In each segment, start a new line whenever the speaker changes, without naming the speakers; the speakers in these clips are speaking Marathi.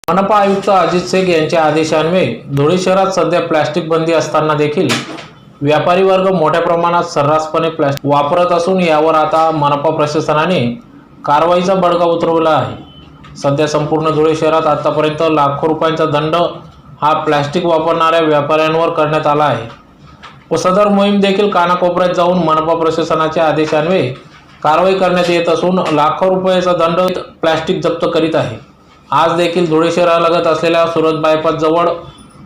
मनपा आयुक्त अजित शेख यांच्या आदेशान्वये धुळे शहरात सध्या प्लास्टिक बंदी असताना देखील व्यापारी वर्ग मोठ्या प्रमाणात सर्रासपणे प्लास्टिक वापरत असून यावर आता मनपा प्रशासनाने कारवाईचा बडगा उतरवला आहे। सध्या संपूर्ण धुळे शहरात आतापर्यंत लाखो रुपयांचा दंड हा प्लास्टिक वापरणाऱ्या व्यापाऱ्यांवर करण्यात आला आहे व सदर मोहीम देखील कानाकोपऱ्यात जाऊन मनपा प्रशासनाच्या आदेशान्वये कारवाई करण्यात येत असून लाखो रुपयाचा दंड प्लास्टिक जप्त करीत आहे। आज देखील धुळे शहरालगत असलेल्या सुरत बायपास जवळ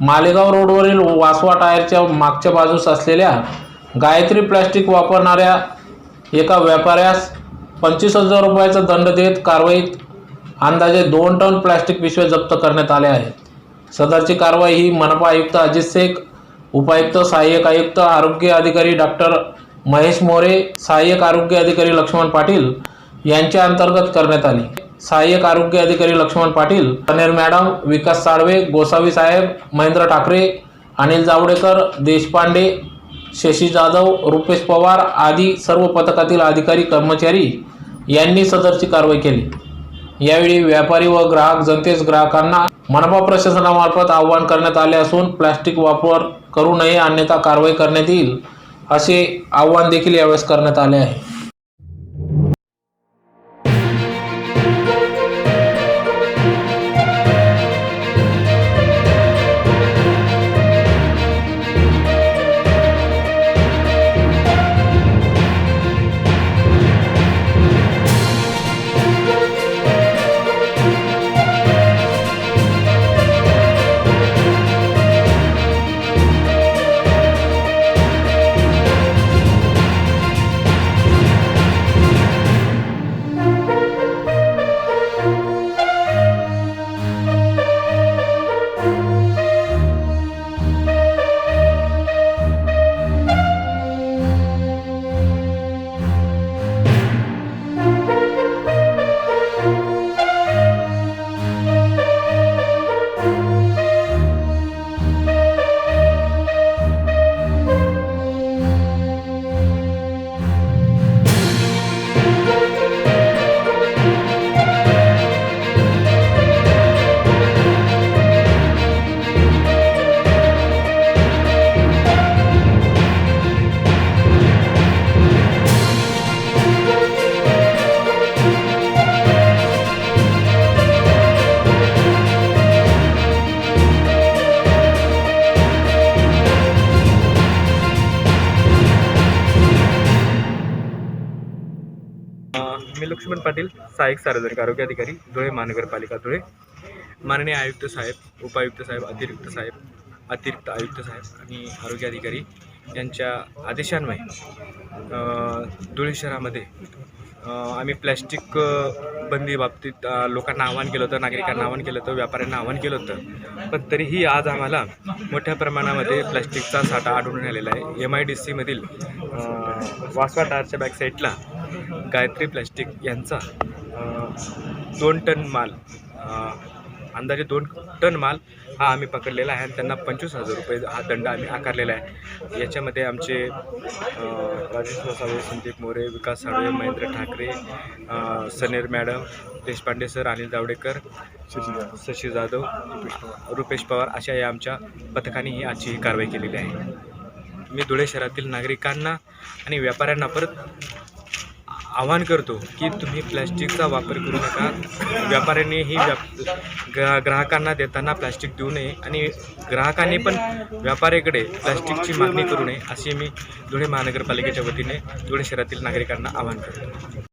मालेगाव रोडवरील वासवा टायरच्या मागच्या बाजूस असलेल्या गायत्री प्लास्टिक वापरणाऱ्या एका व्यापाऱ्यास 25,000 रुपयाचा दंड देत कारवाईत अंदाजे 2 टन प्लास्टिक पिशव्या जप्त करण्यात आल्या आहेत। सदरची कारवाई ही मनपा आयुक्त अजित शेख, उपायुक्त, सहाय्यक आयुक्त, आरोग्य अधिकारी डॉक्टर महेश मोरे, सहाय्यक आरोग्य अधिकारी लक्ष्मण पाटील यांच्या अंतर्गत करण्यात आली। सहाय्यक आरोग्य अधिकारी लक्ष्मण पाटील, सनेर मॅडम, विकास साळवे, गोसावी साहेब, महेंद्र ठाकरे, अनिल जावडेकर, देशपांडे, शशी जाधव, रुपेश पवार आदी सर्व पथकातील अधिकारी कर्मचारी यांनी सदरची कारवाई केली। यावेळी व्यापारी व ग्राहक जनतेस ग्राहकांना मनपा प्रशासनामार्फत आवाहन करण्यात आले असून प्लास्टिक वापर करू नये अन्यथा कारवाई करण्यात येईल असे आवाहन देखील यावेळेस करण्यात आले आहे।
मी लक्ष्मण पाटील, सहाय्यक सार्वजनिक आरोग्य अधिकारी, धुळे महानगरपालिका धुळे। माननीय आयुक्त साहेब, उपायुक्त साहेब, अतिरिक्त आयुक्त साहेब आणि आरोग्य अधिकारी यांच्या आदेशान्वये धुळे शहरामध्ये आम्ही प्लॅस्टिक बंदी बाबतीत लोकांना आवाहन केलं होतं, नागरिकांना आवाहन केलं होतं, व्यापाऱ्यांना आवाहन केलं होतं। पण तरीही आज आम्हाला मोठ्या प्रमाणामध्ये प्लॅस्टिकचा साठा आढळून आलेला आहे। MIDC मधील वासवा टायरच्या बॅक साईडला गायत्री प्लॅस्टिक यांचा 2 टन माल, अंदाजे 2 टन माल हा आम्ही पकडलेला आहे आणि त्यांना 25,000 रुपये हा दंड आम्ही आकारलेला आहे। याच्यामध्ये आमचे राजेश वसावे, संदीप मोरे, विकास Salve, Mahendra Thackeray, snare madam, Deshpande sir, Anil Javadekar, Shashi Jadhav, Rupesh Pawar अशा या आमच्या पथकाने ही आजची ही कारवाई केलेली आहे। मी धुळे शहरातील नागरिकांना आणि व्यापाऱ्यांना परत आवाहन करतो की तुम्ही प्लॅस्टिकचा वापर करू नका। व्यापाऱ्यांनीही ग्राहकांना देताना प्लॅस्टिक देऊ नये आणि ग्राहकांनी पण व्यापाऱ्याकडे प्लॅस्टिकची मागणी करू नये अशी मी धुळे महानगरपालिकेच्या वतीने धुळे शहरातील नागरिकांना आवाहन करतो।